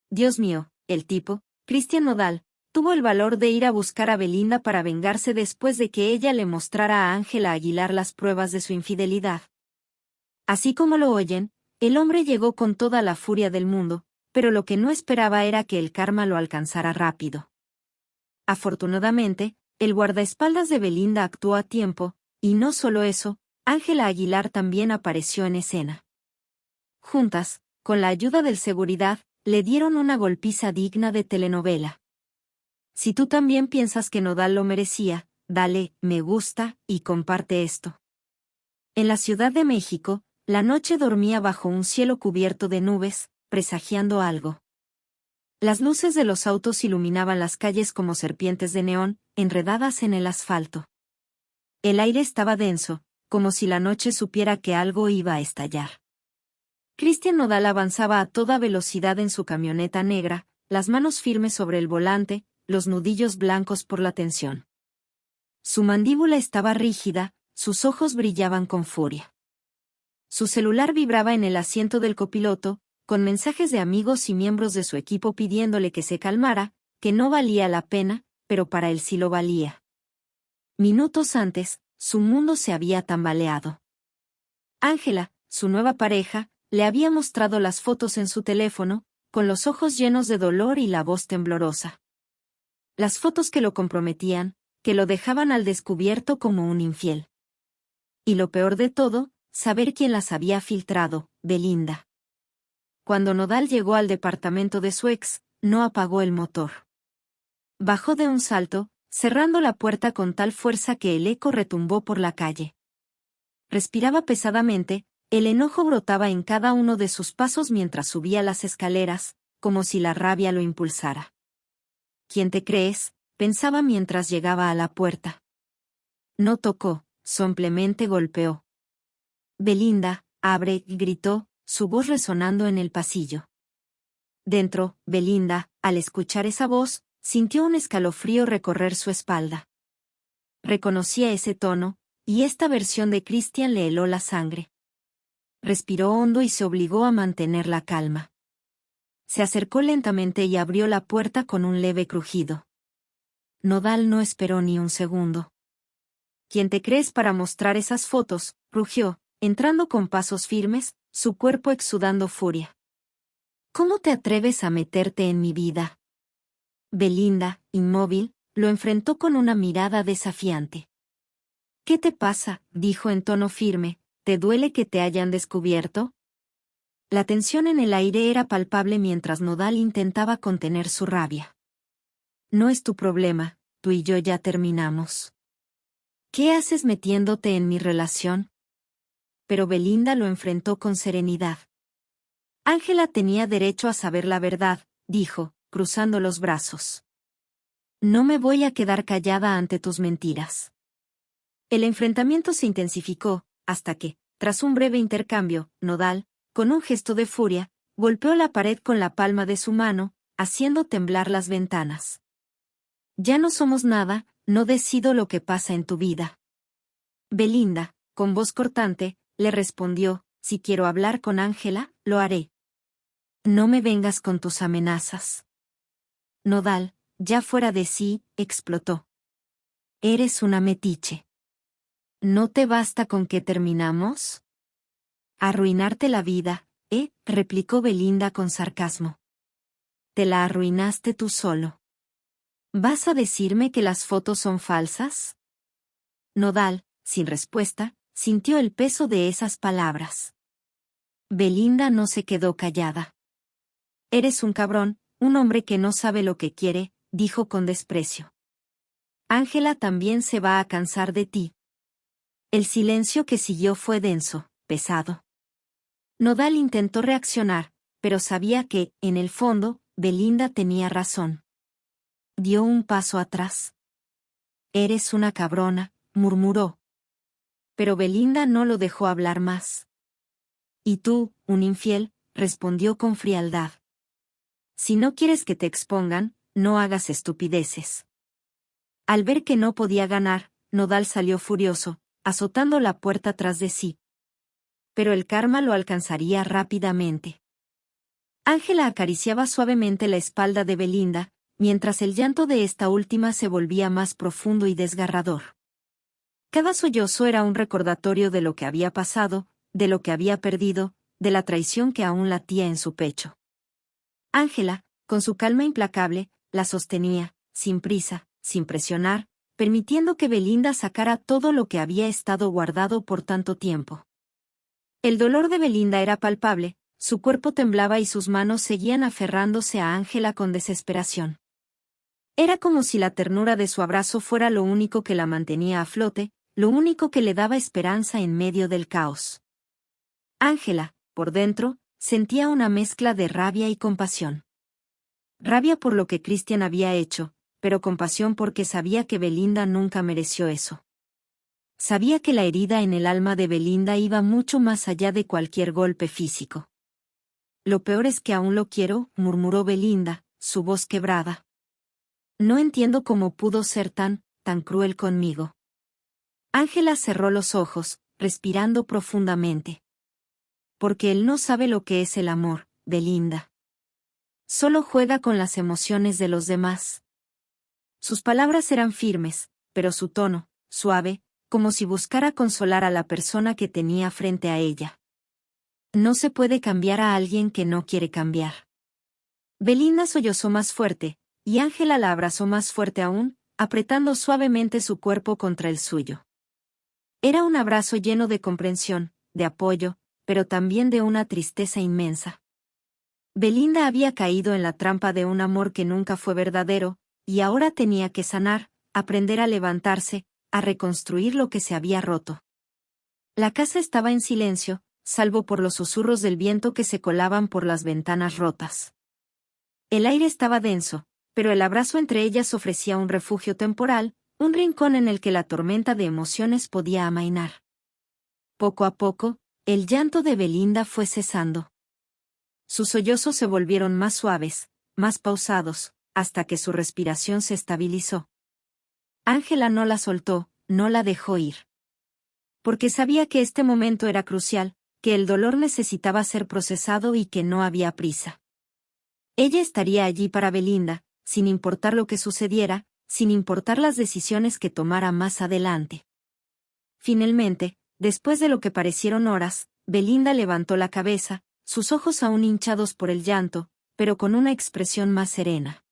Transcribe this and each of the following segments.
Dios mío, el tipo, Cristian Nodal, tuvo el valor de ir a buscar a Belinda para vengarse después de que ella le mostrara a Ángela Aguilar las pruebas de su infidelidad. Así como lo oyen, el hombre llegó con toda la furia del mundo, pero lo que no esperaba era que el karma lo alcanzara rápido. Afortunadamente, el guardaespaldas de Belinda actuó a tiempo, y no solo eso, Ángela Aguilar también apareció en escena. Juntas, con la ayuda del seguridad, le dieron una golpiza digna de telenovela. Si tú también piensas que Nodal lo merecía, dale me gusta y comparte esto. En la Ciudad de México, la noche dormía bajo un cielo cubierto de nubes, presagiando algo. Las luces de los autos iluminaban las calles como serpientes de neón, enredadas en el asfalto. El aire estaba denso, como si la noche supiera que algo iba a estallar. Cristian Nodal avanzaba a toda velocidad en su camioneta negra, las manos firmes sobre el volante, los nudillos blancos por la tensión. Su mandíbula estaba rígida, sus ojos brillaban con furia. Su celular vibraba en el asiento del copiloto, con mensajes de amigos y miembros de su equipo pidiéndole que se calmara, que no valía la pena, pero para él sí lo valía. Minutos antes, su mundo se había tambaleado. Ángela, su nueva pareja, le había mostrado las fotos en su teléfono, con los ojos llenos de dolor y la voz temblorosa. Las fotos que lo comprometían, que lo dejaban al descubierto como un infiel. Y lo peor de todo, saber quién las había filtrado, Belinda. Cuando Nodal llegó al departamento de su ex, no apagó el motor. Bajó de un salto, cerrando la puerta con tal fuerza que el eco retumbó por la calle. Respiraba pesadamente, el enojo brotaba en cada uno de sus pasos mientras subía las escaleras, como si la rabia lo impulsara. ¿Quién te crees?, pensaba mientras llegaba a la puerta. No tocó, simplemente golpeó. Belinda, abre, gritó, su voz resonando en el pasillo. Dentro, Belinda, al escuchar esa voz, sintió un escalofrío recorrer su espalda. Reconocía ese tono, y esta versión de Cristian le heló la sangre. Respiró hondo y se obligó a mantener la calma. Se acercó lentamente y abrió la puerta con un leve crujido. Nodal no esperó ni un segundo. ¿Quién te crees para mostrar esas fotos?, rugió, entrando con pasos firmes, su cuerpo exudando furia. ¿Cómo te atreves a meterte en mi vida? Belinda, inmóvil, lo enfrentó con una mirada desafiante. ¿Qué te pasa?, dijo en tono firme, ¿te duele que te hayan descubierto? La tensión en el aire era palpable mientras Nodal intentaba contener su rabia. No es tu problema, tú y yo ya terminamos. ¿Qué haces metiéndote en mi relación? Pero Belinda lo enfrentó con serenidad. Ángela tenía derecho a saber la verdad, dijo, cruzando los brazos. No me voy a quedar callada ante tus mentiras. El enfrentamiento se intensificó, hasta que, tras un breve intercambio, Nodal, con un gesto de furia, golpeó la pared con la palma de su mano, haciendo temblar las ventanas. Ya no somos nada, no decido lo que pasa en tu vida. Belinda, con voz cortante, le respondió, si quiero hablar con Ángela, lo haré. No me vengas con tus amenazas. Nodal, ya fuera de sí, explotó. Eres una metiche. ¿No te basta con que terminamos? Arruinarte la vida, replicó Belinda con sarcasmo. Te la arruinaste tú solo. ¿Vas a decirme que las fotos son falsas? Nodal, sin respuesta, sintió el peso de esas palabras. Belinda no se quedó callada. Eres un cabrón, un hombre que no sabe lo que quiere, dijo con desprecio. Ángela también se va a cansar de ti. El silencio que siguió fue denso, pesado. Nodal intentó reaccionar, pero sabía que, en el fondo, Belinda tenía razón. Dio un paso atrás. Eres una cabrona, murmuró. Pero Belinda no lo dejó hablar más. Y tú, un infiel, respondió con frialdad. Si no quieres que te expongan, no hagas estupideces. Al ver que no podía ganar, Nodal salió furioso, azotando la puerta tras de sí. Pero el karma lo alcanzaría rápidamente. Ángela acariciaba suavemente la espalda de Belinda, mientras el llanto de esta última se volvía más profundo y desgarrador. Cada sollozo era un recordatorio de lo que había pasado, de lo que había perdido, de la traición que aún latía en su pecho. Ángela, con su calma implacable, la sostenía, sin prisa, sin presionar, permitiendo que Belinda sacara todo lo que había estado guardado por tanto tiempo. El dolor de Belinda era palpable, su cuerpo temblaba y sus manos seguían aferrándose a Ángela con desesperación. Era como si la ternura de su abrazo fuera lo único que la mantenía a flote, lo único que le daba esperanza en medio del caos. Ángela, por dentro, sentía una mezcla de rabia y compasión. Rabia por lo que Christian había hecho, pero compasión porque sabía que Belinda nunca mereció eso. Sabía que la herida en el alma de Belinda iba mucho más allá de cualquier golpe físico. Lo peor es que aún lo quiero, murmuró Belinda, su voz quebrada. No entiendo cómo pudo ser tan cruel conmigo. Ángela cerró los ojos, respirando profundamente. Porque él no sabe lo que es el amor, Belinda. Solo juega con las emociones de los demás. Sus palabras eran firmes, pero su tono, suave, como si buscara consolar a la persona que tenía frente a ella. No se puede cambiar a alguien que no quiere cambiar. Belinda sollozó más fuerte, y Ángela la abrazó más fuerte aún, apretando suavemente su cuerpo contra el suyo. Era un abrazo lleno de comprensión, de apoyo, pero también de una tristeza inmensa. Belinda había caído en la trampa de un amor que nunca fue verdadero, y ahora tenía que sanar, aprender a levantarse, a reconstruir lo que se había roto. La casa estaba en silencio, salvo por los susurros del viento que se colaban por las ventanas rotas. El aire estaba denso, pero el abrazo entre ellas ofrecía un refugio temporal, un rincón en el que la tormenta de emociones podía amainar. Poco a poco, el llanto de Belinda fue cesando. Sus sollozos se volvieron más suaves, más pausados, hasta que su respiración se estabilizó. Ángela no la soltó, no la dejó ir. Porque sabía que este momento era crucial, que el dolor necesitaba ser procesado y que no había prisa. Ella estaría allí para Belinda, sin importar lo que sucediera, sin importar las decisiones que tomara más adelante. Finalmente, después de lo que parecieron horas, Belinda levantó la cabeza, sus ojos aún hinchados por el llanto, pero con una expresión más serena.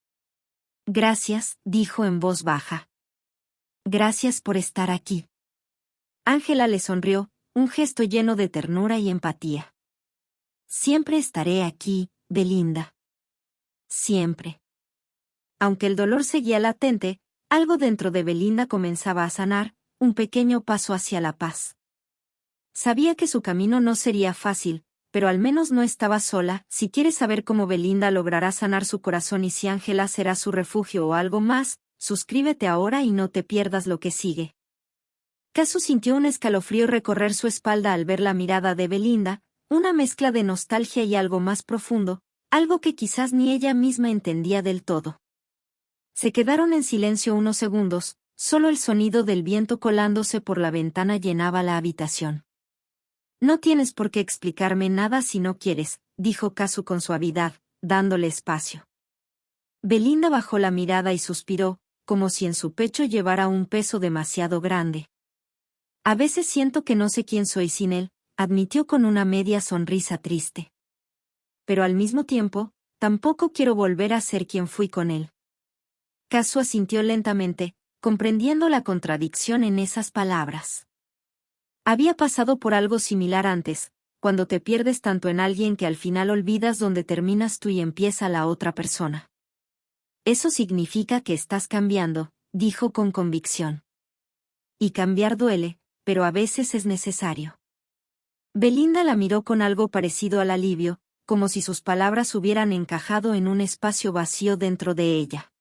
Gracias, dijo en voz baja. Gracias por estar aquí. Ángela le sonrió, un gesto lleno de ternura y empatía. Siempre estaré aquí, Belinda. Siempre. Aunque el dolor seguía latente, algo dentro de Belinda comenzaba a sanar, un pequeño paso hacia la paz. Sabía que su camino no sería fácil, pero al menos no estaba sola. Si quieres saber cómo Belinda logrará sanar su corazón y si Ángela será su refugio o algo más, suscríbete ahora y no te pierdas lo que sigue. Casu sintió un escalofrío recorrer su espalda al ver la mirada de Belinda, una mezcla de nostalgia y algo más profundo, algo que quizás ni ella misma entendía del todo. Se quedaron en silencio unos segundos, solo el sonido del viento colándose por la ventana llenaba la habitación. No tienes por qué explicarme nada si no quieres, dijo Casu con suavidad, dándole espacio. Belinda bajó la mirada y suspiró, como si en su pecho llevara un peso demasiado grande. A veces siento que no sé quién soy sin él, admitió con una media sonrisa triste. Pero al mismo tiempo, tampoco quiero volver a ser quien fui con él. Casu asintió lentamente, comprendiendo la contradicción en esas palabras. Había pasado por algo similar antes, cuando te pierdes tanto en alguien que al final olvidas dónde terminas tú y empieza la otra persona. Eso significa que estás cambiando, dijo con convicción. Y cambiar duele, pero a veces es necesario. Belinda la miró con algo parecido al alivio, como si sus palabras hubieran encajado en un espacio vacío dentro de ella.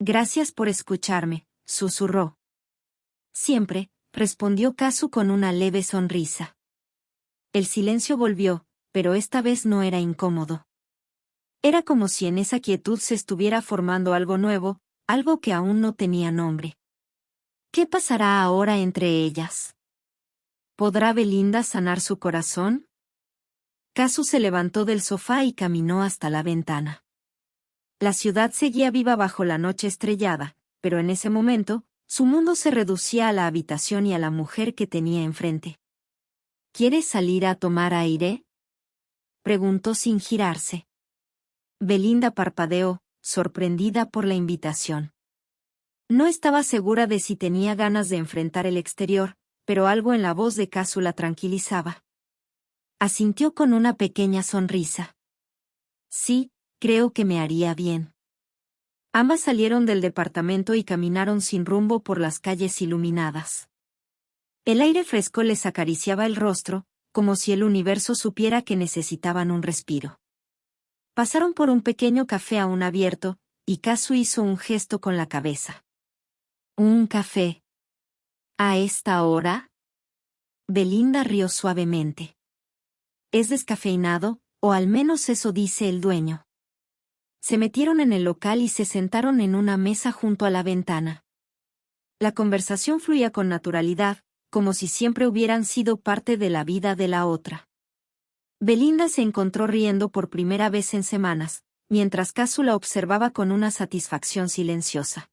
Gracias por escucharme, susurró. Siempre, respondió Casu con una leve sonrisa. El silencio volvió, pero esta vez no era incómodo. Era como si en esa quietud se estuviera formando algo nuevo, algo que aún no tenía nombre. ¿Qué pasará ahora entre ellas? ¿Podrá Belinda sanar su corazón? Kazu se levantó del sofá y caminó hasta la ventana. La ciudad seguía viva bajo la noche estrellada, pero en ese momento, su mundo se reducía a la habitación y a la mujer que tenía enfrente. ¿Quieres salir a tomar aire?, preguntó sin girarse. Belinda parpadeó, sorprendida por la invitación. No estaba segura de si tenía ganas de enfrentar el exterior, pero algo en la voz de Kazu la tranquilizaba. Asintió con una pequeña sonrisa. Sí, creo que me haría bien. Ambas salieron del departamento y caminaron sin rumbo por las calles iluminadas. El aire fresco les acariciaba el rostro, como si el universo supiera que necesitaban un respiro. Pasaron por un pequeño café aún abierto, y Kazu hizo un gesto con la cabeza. ¿Un café? ¿A esta hora? Belinda rió suavemente. Es descafeinado, o al menos eso dice el dueño. Se metieron en el local y se sentaron en una mesa junto a la ventana. La conversación fluía con naturalidad, como si siempre hubieran sido parte de la vida de la otra. Belinda se encontró riendo por primera vez en semanas, mientras Kazu la observaba con una satisfacción silenciosa.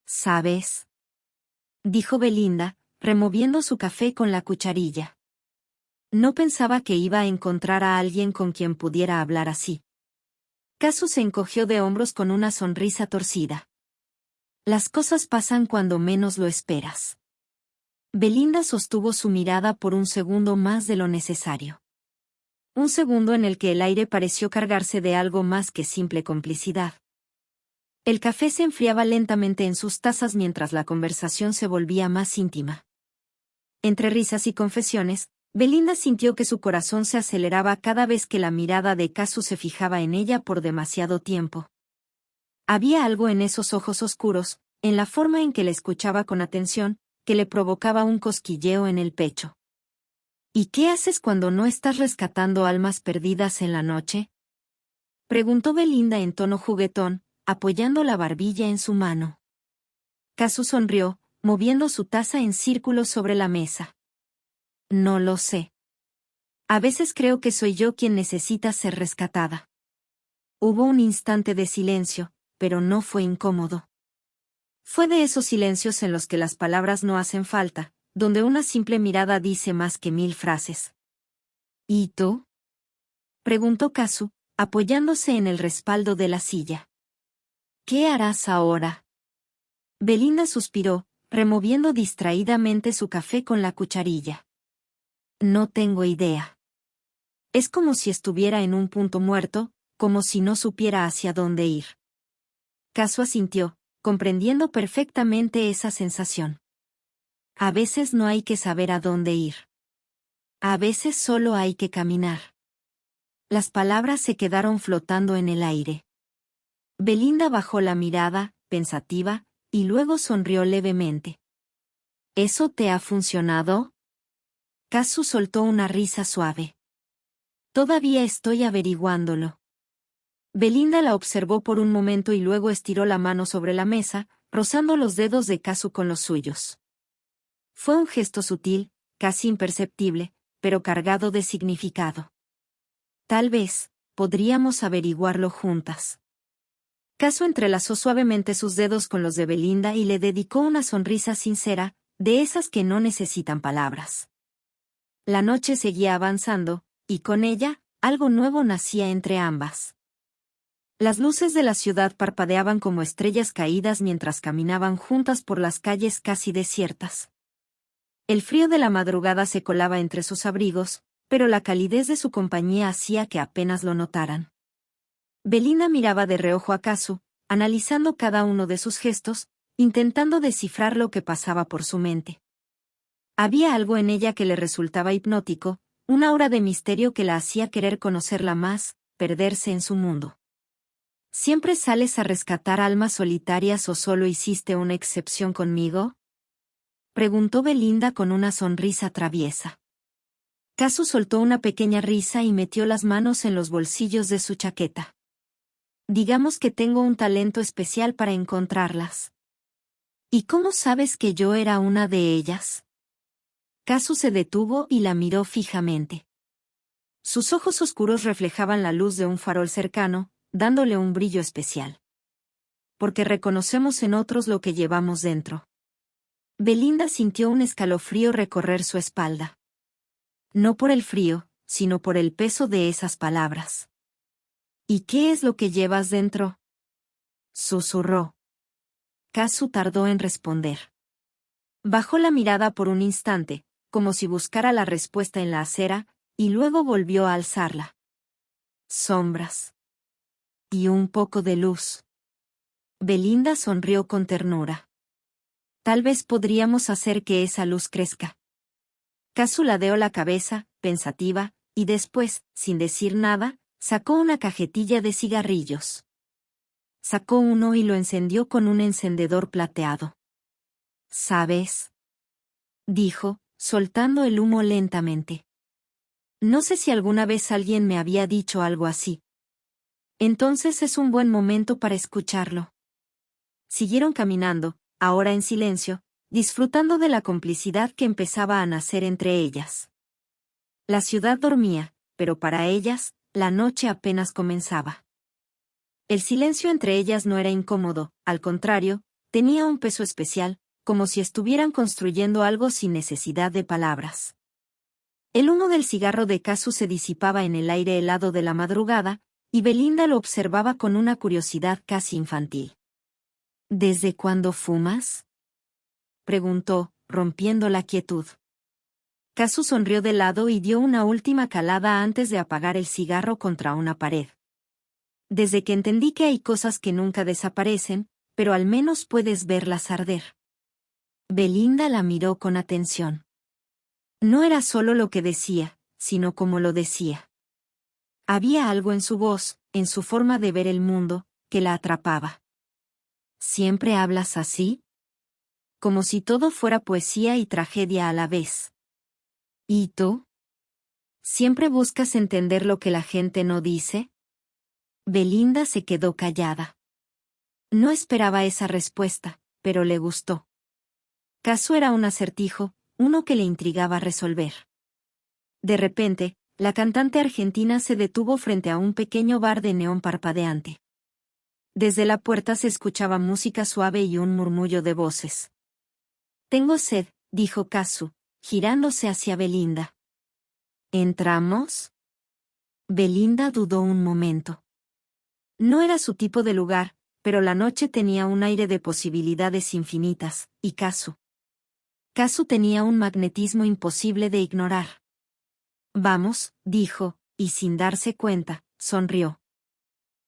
¿Sabes?, dijo Belinda, removiendo su café con la cucharilla. No pensaba que iba a encontrar a alguien con quien pudiera hablar así. Kazu se encogió de hombros con una sonrisa torcida. Las cosas pasan cuando menos lo esperas. Belinda sostuvo su mirada por un segundo más de lo necesario. Un segundo en el que el aire pareció cargarse de algo más que simple complicidad. El café se enfriaba lentamente en sus tazas mientras la conversación se volvía más íntima. Entre risas y confesiones, Belinda sintió que su corazón se aceleraba cada vez que la mirada de Kazu se fijaba en ella por demasiado tiempo. Había algo en esos ojos oscuros, en la forma en que le escuchaba con atención, que le provocaba un cosquilleo en el pecho. ¿Y qué haces cuando no estás rescatando almas perdidas en la noche?, preguntó Belinda en tono juguetón, apoyando la barbilla en su mano. Kazu sonrió, moviendo su taza en círculos sobre la mesa. No lo sé. A veces creo que soy yo quien necesita ser rescatada. Hubo un instante de silencio, pero no fue incómodo. Fue de esos silencios en los que las palabras no hacen falta, donde una simple mirada dice más que 1000 frases. ¿Y tú?, preguntó Kazu, apoyándose en el respaldo de la silla. ¿Qué harás ahora? Belinda suspiró, removiendo distraídamente su café con la cucharilla. No tengo idea. Es como si estuviera en un punto muerto, como si no supiera hacia dónde ir. Kazu asintió, comprendiendo perfectamente esa sensación. A veces no hay que saber a dónde ir. A veces solo hay que caminar. Las palabras se quedaron flotando en el aire. Belinda bajó la mirada, pensativa, y luego sonrió levemente. ¿Eso te ha funcionado? Kazu soltó una risa suave. Todavía estoy averiguándolo. Belinda la observó por un momento y luego estiró la mano sobre la mesa, rozando los dedos de Kazu con los suyos. Fue un gesto sutil, casi imperceptible, pero cargado de significado. Tal vez, podríamos averiguarlo juntas. Kazu entrelazó suavemente sus dedos con los de Belinda y le dedicó una sonrisa sincera, de esas que no necesitan palabras. La noche seguía avanzando, y con ella, algo nuevo nacía entre ambas. Las luces de la ciudad parpadeaban como estrellas caídas mientras caminaban juntas por las calles casi desiertas. El frío de la madrugada se colaba entre sus abrigos, pero la calidez de su compañía hacía que apenas lo notaran. Belinda miraba de reojo a Kazu, analizando cada uno de sus gestos, intentando descifrar lo que pasaba por su mente. Había algo en ella que le resultaba hipnótico, una aura de misterio que la hacía querer conocerla más, perderse en su mundo. ¿Siempre sales a rescatar almas solitarias o solo hiciste una excepción conmigo?, preguntó Belinda con una sonrisa traviesa. Kazu soltó una pequeña risa y metió las manos en los bolsillos de su chaqueta. Digamos que tengo un talento especial para encontrarlas. ¿Y cómo sabes que yo era una de ellas? Kazu se detuvo y la miró fijamente. Sus ojos oscuros reflejaban la luz de un farol cercano, dándole un brillo especial. Porque reconocemos en otros lo que llevamos dentro. Belinda sintió un escalofrío recorrer su espalda. No por el frío, sino por el peso de esas palabras. ¿Y qué es lo que llevas dentro?, susurró. Kazu tardó en responder. Bajó la mirada por un instante, como si buscara la respuesta en la acera, y luego volvió a alzarla. Sombras. Y un poco de luz. Belinda sonrió con ternura. Tal vez podríamos hacer que esa luz crezca. Kazu ladeó la cabeza, pensativa, y después, sin decir nada, sacó una cajetilla de cigarrillos. Sacó uno y lo encendió con un encendedor plateado. ¿Sabes?, dijo, soltando el humo lentamente. No sé si alguna vez alguien me había dicho algo así. Entonces es un buen momento para escucharlo. Siguieron caminando, ahora en silencio, disfrutando de la complicidad que empezaba a nacer entre ellas. La ciudad dormía, pero para ellas, la noche apenas comenzaba. El silencio entre ellas no era incómodo, al contrario, tenía un peso especial, como si estuvieran construyendo algo sin necesidad de palabras. El humo del cigarro de Kazu se disipaba en el aire helado de la madrugada, y Belinda lo observaba con una curiosidad casi infantil. ¿Desde cuándo fumas?, preguntó, rompiendo la quietud. Kazu sonrió de lado y dio una última calada antes de apagar el cigarro contra una pared. Desde que entendí que hay cosas que nunca desaparecen, pero al menos puedes verlas arder. Belinda la miró con atención. No era solo lo que decía, sino cómo lo decía. Había algo en su voz, en su forma de ver el mundo, que la atrapaba. ¿Siempre hablas así? Como si todo fuera poesía y tragedia a la vez. ¿Y tú? ¿Siempre buscas entender lo que la gente no dice? Belinda se quedó callada. No esperaba esa respuesta, pero le gustó. Kazu era un acertijo, uno que le intrigaba resolver. De repente, la cantante argentina se detuvo frente a un pequeño bar de neón parpadeante. Desde la puerta se escuchaba música suave y un murmullo de voces. Tengo sed, dijo Kazu, girándose hacia Belinda. ¿Entramos? Belinda dudó un momento. No era su tipo de lugar, pero la noche tenía un aire de posibilidades infinitas, y Kazu tenía un magnetismo imposible de ignorar. Vamos, dijo, y sin darse cuenta, sonrió.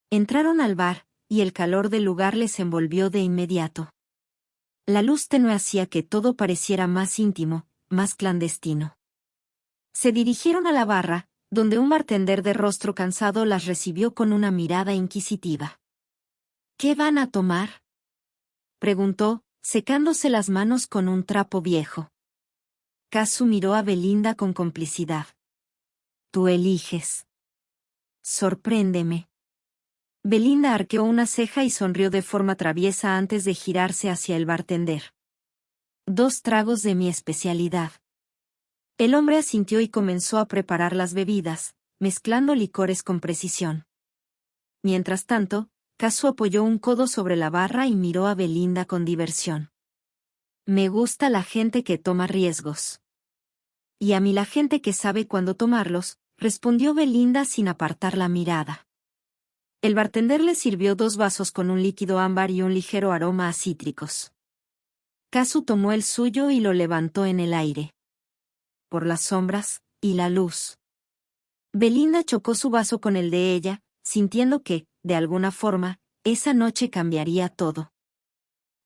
Entraron al bar, y el calor del lugar les envolvió de inmediato. La luz tenue hacía que todo pareciera más íntimo, más clandestino. Se dirigieron a la barra, donde un bartender de rostro cansado las recibió con una mirada inquisitiva. ¿Qué van a tomar?, preguntó, secándose las manos con un trapo viejo. Kazu miró a Belinda con complicidad. Tú eliges. Sorpréndeme. Belinda arqueó una ceja y sonrió de forma traviesa antes de girarse hacia el bartender. 2 tragos de mi especialidad. El hombre asintió y comenzó a preparar las bebidas, mezclando licores con precisión. Mientras tanto, Kazu apoyó un codo sobre la barra y miró a Belinda con diversión. Me gusta la gente que toma riesgos. Y a mí la gente que sabe cuándo tomarlos, respondió Belinda sin apartar la mirada. El bartender le sirvió 2 vasos con un líquido ámbar y un ligero aroma a cítricos. Kazu tomó el suyo y lo levantó en el aire. Por las sombras, y la luz. Belinda chocó su vaso con el de ella, sintiendo que, de alguna forma, esa noche cambiaría todo.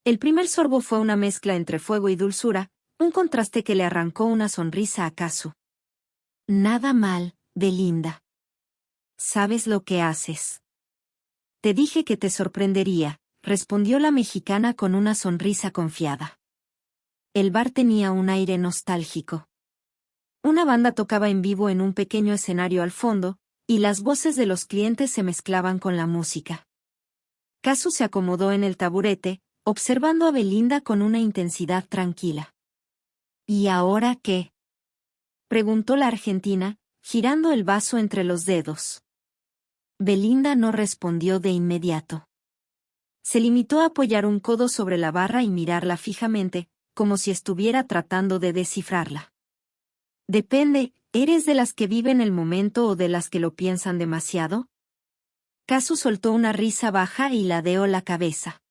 El primer sorbo fue una mezcla entre fuego y dulzura, un contraste que le arrancó una sonrisa a Kazu. Nada mal, Belinda. ¿Sabes lo que haces? Te dije que te sorprendería, respondió la mexicana con una sonrisa confiada. El bar tenía un aire nostálgico. Una banda tocaba en vivo en un pequeño escenario al fondo, y las voces de los clientes se mezclaban con la música. Kazu se acomodó en el taburete, observando a Belinda con una intensidad tranquila. ¿Y ahora qué?, preguntó la argentina, girando el vaso entre los dedos. Belinda no respondió de inmediato. Se limitó a apoyar un codo sobre la barra y mirarla fijamente, como si estuviera tratando de descifrarla. Depende, ¿eres de las que viven el momento o de las que lo piensan demasiado? Kazu soltó una risa baja y ladeó la cabeza.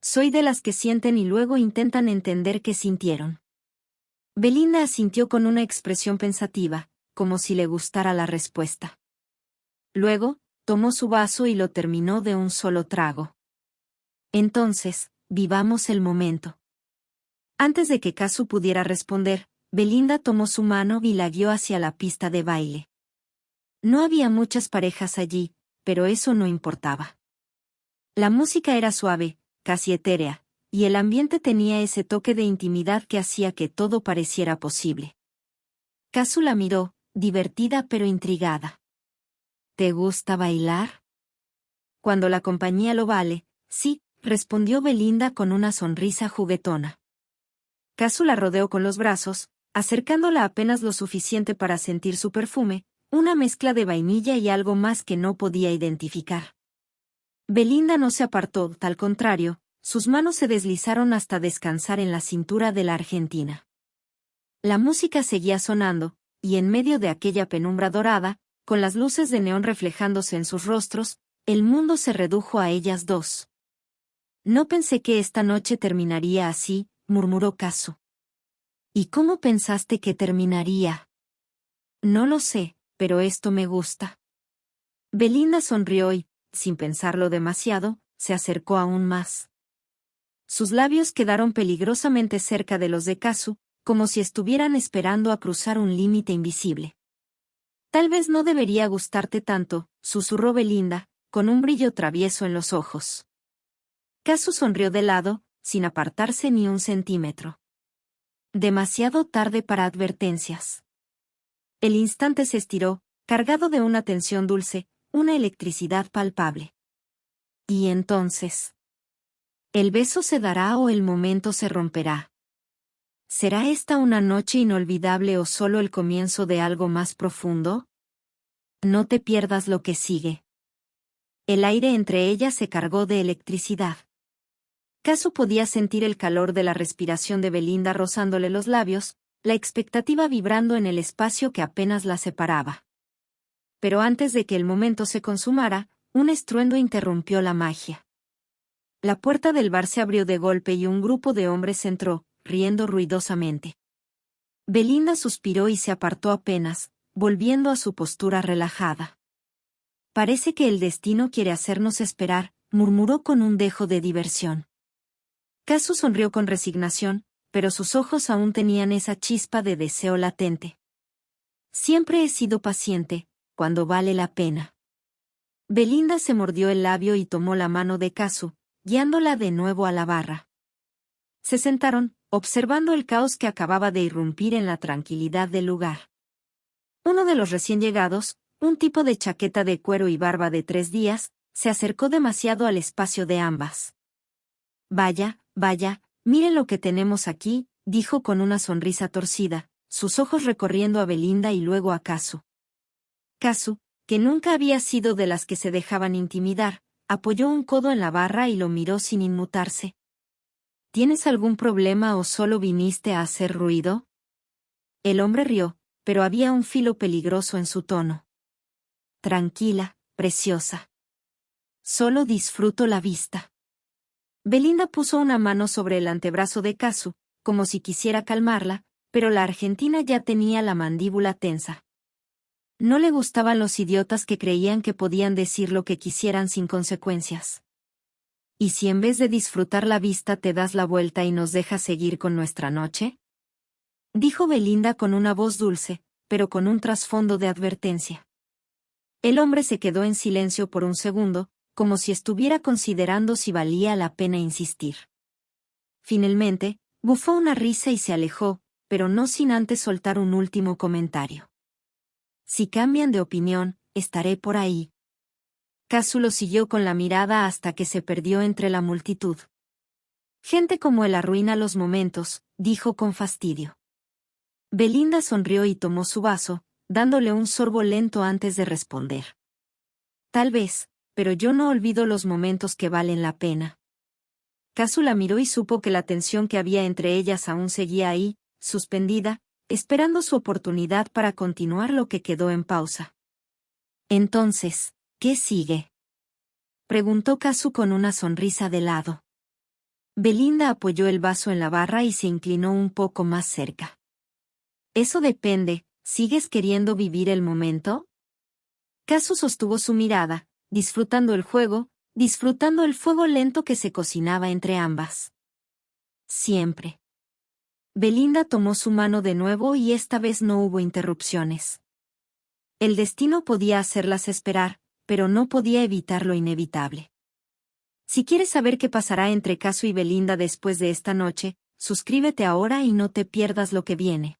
Soy de las que sienten y luego intentan entender qué sintieron. Belinda asintió con una expresión pensativa, como si le gustara la respuesta. Luego, tomó su vaso y lo terminó de un solo trago. Entonces, vivamos el momento. Antes de que Kazu pudiera responder, Belinda tomó su mano y la guió hacia la pista de baile. No había muchas parejas allí, pero eso no importaba. La música era suave, casi etérea, y el ambiente tenía ese toque de intimidad que hacía que todo pareciera posible. Kazu la miró, divertida pero intrigada. ¿Te gusta bailar? Cuando la compañía lo vale, sí, respondió Belinda con una sonrisa juguetona. Kazu la rodeó con los brazos, acercándola apenas lo suficiente para sentir su perfume, una mezcla de vainilla y algo más que no podía identificar. Belinda no se apartó, al contrario, sus manos se deslizaron hasta descansar en la cintura de la argentina. La música seguía sonando, y en medio de aquella penumbra dorada, con las luces de neón reflejándose en sus rostros, el mundo se redujo a ellas dos. No pensé que esta noche terminaría así, murmuró Kazu. ¿Y cómo pensaste que terminaría? No lo sé, pero esto me gusta. Belinda sonrió y, sin pensarlo demasiado, se acercó aún más. Sus labios quedaron peligrosamente cerca de los de Kazu, como si estuvieran esperando a cruzar un límite invisible. Tal vez no debería gustarte tanto, susurró Belinda, con un brillo travieso en los ojos. Kazu sonrió de lado, sin apartarse ni un centímetro. Demasiado tarde para advertencias. El instante se estiró, cargado de una tensión dulce, una electricidad palpable. ¿Y entonces? ¿El beso se dará o el momento se romperá? ¿Será esta una noche inolvidable o solo el comienzo de algo más profundo? No te pierdas lo que sigue. El aire entre ellas se cargó de electricidad. Kazu podía sentir el calor de la respiración de Belinda rozándole los labios, la expectativa vibrando en el espacio que apenas la separaba. Pero antes de que el momento se consumara, un estruendo interrumpió la magia. La puerta del bar se abrió de golpe y un grupo de hombres entró, riendo ruidosamente. Belinda suspiró y se apartó apenas, volviendo a su postura relajada. Parece que el destino quiere hacernos esperar, murmuró con un dejo de diversión. Kazu sonrió con resignación, pero sus ojos aún tenían esa chispa de deseo latente. Siempre he sido paciente, cuando vale la pena. Belinda se mordió el labio y tomó la mano de Kazu, guiándola de nuevo a la barra. Se sentaron, observando el caos que acababa de irrumpir en la tranquilidad del lugar. Uno de los recién llegados, un tipo de chaqueta de cuero y barba de 3 días, se acercó demasiado al espacio de ambas. Vaya, miren lo que tenemos aquí, dijo con una sonrisa torcida, sus ojos recorriendo a Belinda y luego a Kazu. Kazu, que nunca había sido de las que se dejaban intimidar, apoyó un codo en la barra y lo miró sin inmutarse. ¿Tienes algún problema o solo viniste a hacer ruido? El hombre rió, pero había un filo peligroso en su tono. Tranquila, preciosa. Solo disfruto la vista. Belinda puso una mano sobre el antebrazo de Kazu, como si quisiera calmarla, pero la argentina ya tenía la mandíbula tensa. No le gustaban los idiotas que creían que podían decir lo que quisieran sin consecuencias. ¿Y si en vez de disfrutar la vista te das la vuelta y nos dejas seguir con nuestra noche? Dijo Belinda con una voz dulce, pero con un trasfondo de advertencia. El hombre se quedó en silencio por un segundo, como si estuviera considerando si valía la pena insistir. Finalmente, bufó una risa y se alejó, pero no sin antes soltar un último comentario. Si cambian de opinión, estaré por ahí. Kazu lo siguió con la mirada hasta que se perdió entre la multitud. Gente como él arruina los momentos, dijo con fastidio. Belinda sonrió y tomó su vaso, dándole un sorbo lento antes de responder. Tal vez, pero yo no olvido los momentos que valen la pena. Kazu la miró y supo que la tensión que había entre ellas aún seguía ahí, suspendida, esperando su oportunidad para continuar lo que quedó en pausa. Entonces, ¿qué sigue?, preguntó Kazu con una sonrisa de lado. Belinda apoyó el vaso en la barra y se inclinó un poco más cerca. Eso depende, ¿sigues queriendo vivir el momento? Kazu sostuvo su mirada, disfrutando el juego, disfrutando el fuego lento que se cocinaba entre ambas. Siempre. Belinda tomó su mano de nuevo y esta vez no hubo interrupciones. El destino podía hacerlas esperar, pero no podía evitar lo inevitable. Si quieres saber qué pasará entre Kazu y Belinda después de esta noche, suscríbete ahora y no te pierdas lo que viene.